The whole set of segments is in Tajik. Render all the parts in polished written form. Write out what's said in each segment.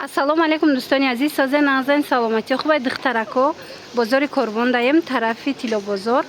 ассалому алайкум дӯстони азиз, соза назани саломатӣ хубай духтарако бозори Корбон даем тарафи Тилобозор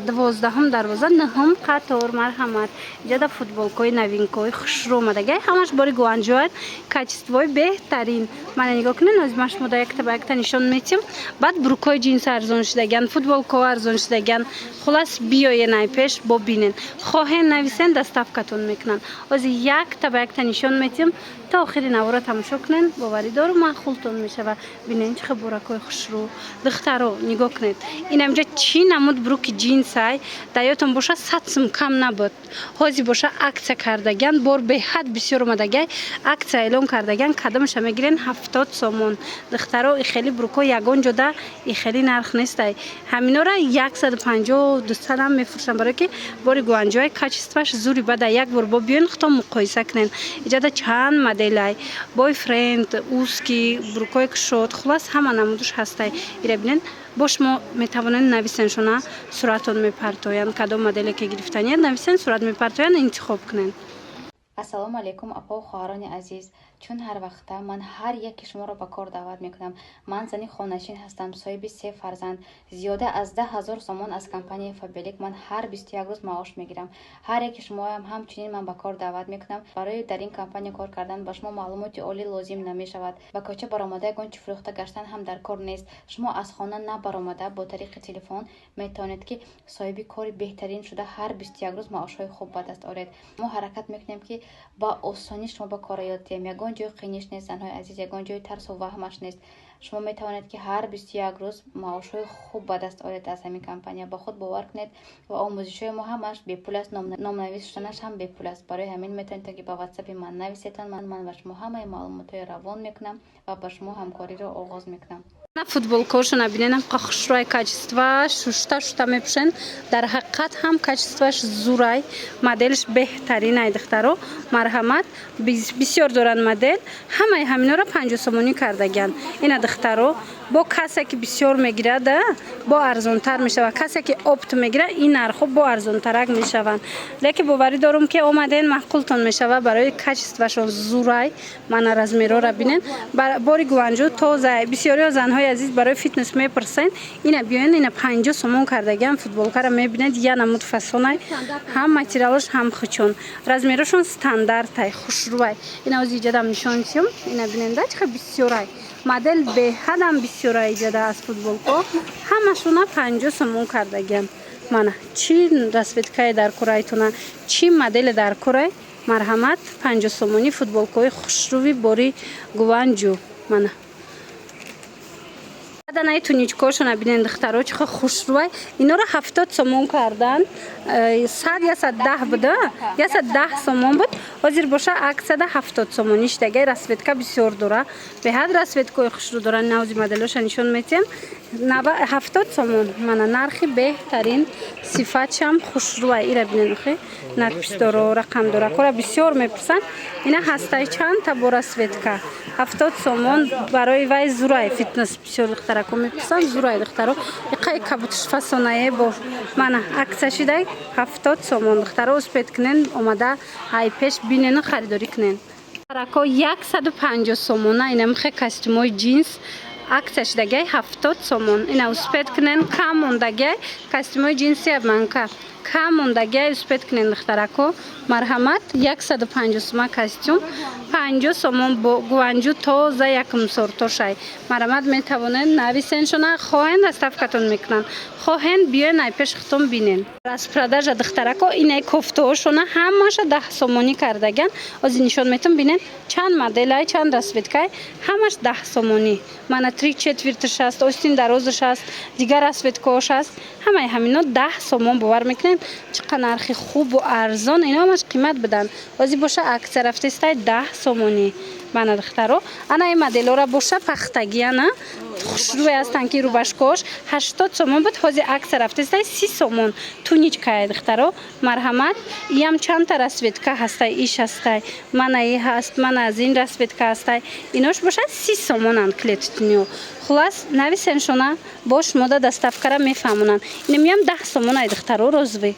12 дарвоза 9 қатор марҳамат ҷада футболкои новинкои хушрӯ омадагай ҳамаш бори гуанҷояд качествои беҳтарин мана нигоҳ кунед нозимаш мода якта ба якта нишон метим баъд брукои ҷинси арзон шудаган футболкоҳо арзон шудаган хулас биёен айпеш бо бинен хоҳен нависен доставкатон мекунанд ози якта ба якта нишон метим та охири навора тамошо кунед боварӣ дору маъқултон мешава бинен чихе буракои хушрӯ духтаро нигоҳ кунед инамҷа чӣ намуд бруки ҷинсай даётон боша 100 сум кам набуд ҳозир боша аксия кардаган бор беҳад бисёр омадагай аксия эълон кардаган кадамаша мегирен 70 сомон духтаро ихели бруко ягон ҷода ихели нарх нестай ҳаминора 150-200 ам мефурӯшанд барое ки бори гуанҷояй качестваш зури бада як бор бо биён хто муқоиса кунен иҷада чанд моделай бойфренд узки брукои кушод хулас ҳама намудуш ҳастай ира бинен бо шумо метавонед нависен шуна суратон мепартоянд кадом моделе ки гирифтаниед нависен сурат мепартоянд интихоб кунед. ассалому алайкум апо хоҳарони азиз чун ҳар вақта ман ҳар яки шуморо ба кор даъват мекунам ман зани хонашин ҳастам соҳиби 3 фарзанд зиёда аз 10,000 сомон аз компанияи фабелик ман ҳар 21 рӯз маош мегирам ҳар яки шумоам ҳамчунин ман ба кор даъват мекунам барои дар ин компания кор кардан ба шумо маълумоти олӣ лозим намешавад ба коча баромада ягон чӣ фурӯхта гаштан ҳам дар кор нест шумо аз хона набаромада бо тариқи телефон метавонед ки соҳиби кори беҳтарин шуда ҳар 21 рӯз маошҳои хуб ба даст оред мо ҳаракат мекунем ки ба осонӣ шумо ба кора ёд диҳем ягон ҷои қиниш нест занҳои азиз ягон ҷои тарсу ваҳмаш нест шумо метавонед ки ҳар 21 рӯз маошҳои хуб ба даст оред аз ҳамин компания ба худ бовар кунед ва омӯзишҳои мо ҳамаш бепул аст номнавис шуданаш ҳам бепул аст барои ҳамин метавонед ки ба ватсапи ман нависетон ман ба шумо ҳамаи маълумотҳои равон мекунам ва ба шумо ҳамкориро оғоз мекунам на футболкошо набинен хушрӯи качестваш шушта мепӯшен дар ҳақиқат ҳам качестваш зурай моделиш беҳтаринай духтаро марҳамат бисёр доранд модел ҳамаи ҳаминора 50 сомонӣ кардаган ина духтаро бо касе ки бисёр мегирад бо арзонтар мешава касе ки опт мегирад ин нархҳо бо арзонтарак мешаванд лекин боварӣ дорум ки омаден маъқултон мешава барои качествашон зурай мана размерора бинен бори гуанҷӯ тоза бисёриҳо занҳои азиз барои фитнес мепурсен ина биёен ина 50 сомон кардаган футболкара мебинед я намуд фасонай ҳам материалош ҳам хучон размерошон стандартай хушрӯай ина ози ҷадам нишонсиём ина биненда чихе бисёрай модел беҳадам бисёрай ҷада аз футболко ҳамашуна 50 сомон кардаган мана чӣ расветкае дар курайтуна чӣ моделе дар курай марҳамат 50 сомонӣ футболкои хушрӯви бори гуанҷӯ мана аданай туничкошо набинен духтаро чихе хушрӯай инора 70 сомон кардан 110 буда 110 сомон буд ҳозир боша аксияда 70 сомонӣ шудагай расветка бисёр дора беҳад расветкаи хушрӯ дора навзи моделоша нишон метем 70 сомон мана нархи беҳтарин сифатшам хушрӯай ира бинен охи надпис доро рақам дора кора бисёр мепурсанд ина ҳастай чанд та бо расветка 70 сомон барои вай зурай фитнес бисёр духтарако мепурсанд зурай духтаро иқаи кабутиш фасонае бо мана аксия шидай 70 сомон духтаро успед кунен омада айпеш бинену харидорӣ кунен духтарако 150 сомона ина михе костюмои ҷинс аксия шидагай 70 сомон ина успед кунен кам мондагай костюмои ҷинси обманка кам мондагай успед кунен духтарако марҳамат 150 сома костюм 50 сомон бо гуанҷӯ тоза якум сортошай марҳамат метавонед нависен шуна хоҳен доставкатон мекунанд хоҳен биёен айпеш хитон бинен распродажа духтарако инай кофтаошона ҳамаша 10 сомонӣ кардаган ози нишон метум бинен чанд моделай чанд расветкай ҳамаш 10 сомонӣ мана 3/4 аст остин дарозаш аст дигар расветкаош аст ҳамаи ҳамино 10 сомон бовар мекунен чиқа нархи хубу арзон ино ҳамаш қимат бидан ози боша аксия рафтестай 10 сомонӣ мана духтаро ана ин моделора боша пахтагиана хушрӯе ҳастанд ки рубашкош 80 сомон буд ҳозир аксия рафтестай 30 сомон туничкае духтаро марҳамат иам чандта расветка ҳастай иш ҳастай мана и ҳаст мана аз ин расветка ҳастай инош боша 30 сомонанд клетутинио хулас нависен шуна бо шумода доставкара мефаҳмонанд ина миям 10 сомонай духтаро розви